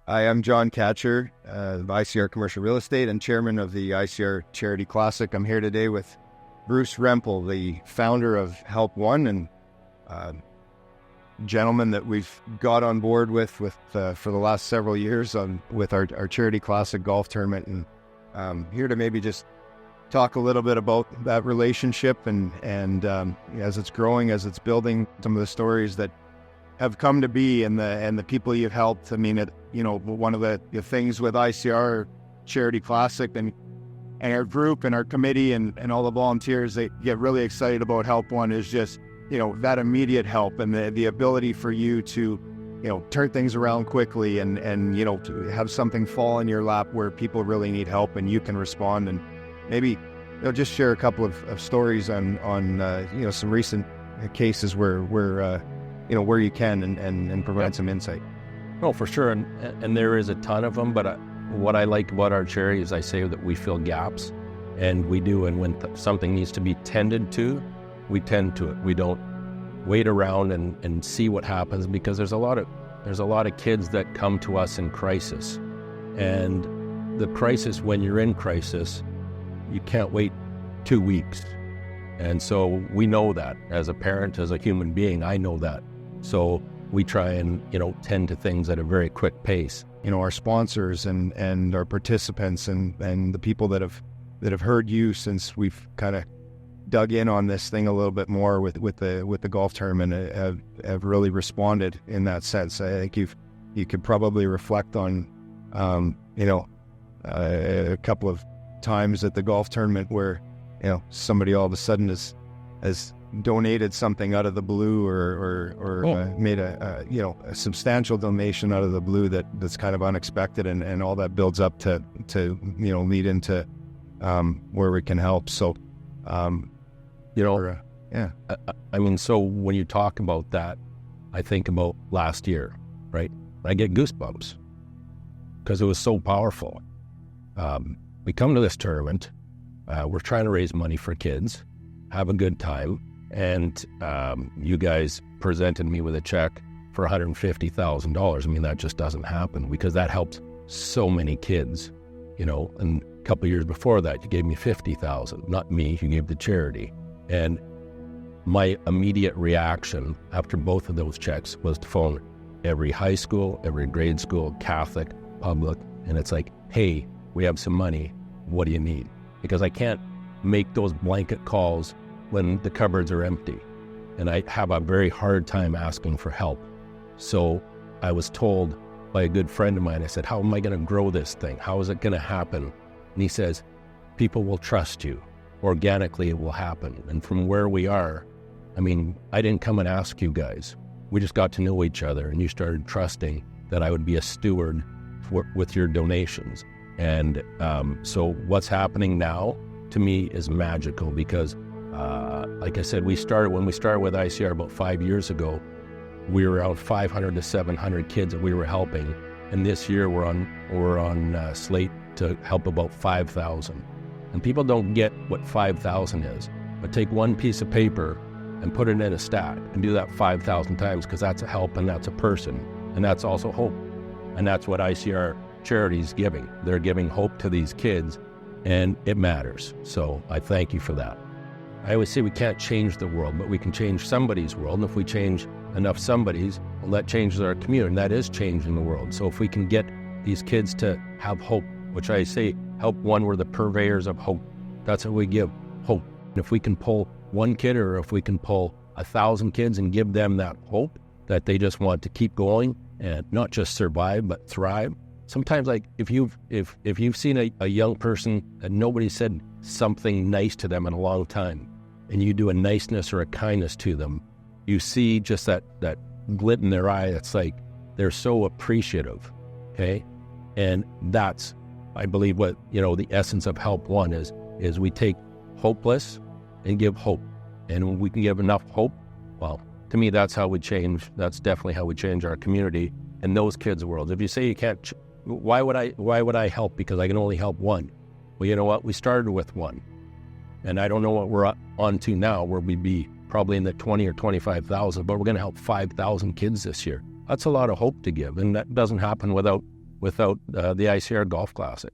I am John Catcher, of ICR Commercial Real Estate and chairman of the ICR Charity Classic. I'm here today with Bruce Rempel, the founder of Help One, and gentleman that we've got on board with for the last several years with our Charity Classic golf tournament. And here to maybe just talk a little bit about that relationship and as it's growing, as it's building, some of the stories that have come to be and the people you've helped. I mean, one of the things with ICR Charity Classic and our group and our committee and all the volunteers that get really excited about Help One is just, that immediate help and the ability for you to, turn things around quickly and to have something fall in your lap where people really need help and you can respond. And maybe just share a couple of stories on some recent cases where you can and provide some insight. Oh, for sure. And there is a ton of them, but what I like about our charity is I say that we fill gaps, and we do. And when something needs to be tended to, we tend to it. We don't wait around and see what happens, because there's a lot of kids that come to us in crisis. And the crisis, when you're in crisis, you can't wait 2 weeks. And so we know that as a parent, as a human being, I know that. So we try and, tend to things at a very quick pace. Our sponsors and our participants and the people that have heard you since we've kind of dug in on this thing a little bit more with the golf tournament have really responded in that sense. I think you could probably reflect on, a couple of times at the golf tournament where, somebody all of a sudden has donated something out of the blue or made a substantial donation out of the blue that's kind of unexpected, and all that builds up to lead into where we can help. So, yeah. I mean, so when you talk about that, I think about last year, right? I get goosebumps because it was so powerful. We come to this tournament, we're trying to raise money for kids, have a good time, and you guys presented me with a check for $150,000. I mean, that just doesn't happen, because that helps so many kids, and a couple of years before that, you gave me $50,000, not me, you gave the charity. And my immediate reaction after both of those checks was to phone every high school, every grade school, Catholic, public, and it's like, hey, we have some money, what do you need? Because I can't make those blanket calls when the cupboards are empty, and I have a very hard time asking for help. So I was told by a good friend of mine, I said, how am I going to grow this thing? How is it going to happen? And he says, people will trust you. Organically, it will happen. And from where we are, I mean, I didn't come and ask you guys. We just got to know each other, and you started trusting that I would be a steward with your donations. And so what's happening now to me is magical, because like I said, when we started with ICR about 5 years ago, we were around 500 to 700 kids that we were helping, and this year we're on slate to help about 5,000. And people don't get what 5,000 is, but take one piece of paper and put it in a stack and do that 5,000 times, because that's a help and that's a person, and that's also hope. And that's what ICR Charity is giving. They're giving hope to these kids, and it matters. So I thank you for that. I always say we can't change the world, but we can change somebody's world. And if we change enough somebody's, well, that changes our community, and that is changing the world. So if we can get these kids to have hope, which I say, Help One, we're the purveyors of hope. That's what we give, hope. And if we can pull one kid, or if we can pull 1,000 kids and give them that hope that they just want to keep going and not just survive, but thrive. Sometimes, like, if you've seen a young person that nobody said something nice to them in a long time, and you do a niceness or a kindness to them, you see just that glint in their eye. That's like, they're so appreciative, okay? And that's, I believe, what, the essence of Help One is we take hopeless and give hope. And when we can give enough hope, well, to me, that's definitely how we change our community and those kids' worlds. If you say you can't, why would I help? Because I can only help one. Well, you know what? We started with one. And I don't know what we're on to now, where we'd be probably in the 20 or 25,000, but we're going to help 5,000 kids this year. That's a lot of hope to give. And that doesn't happen without without the ICR Golf Classic.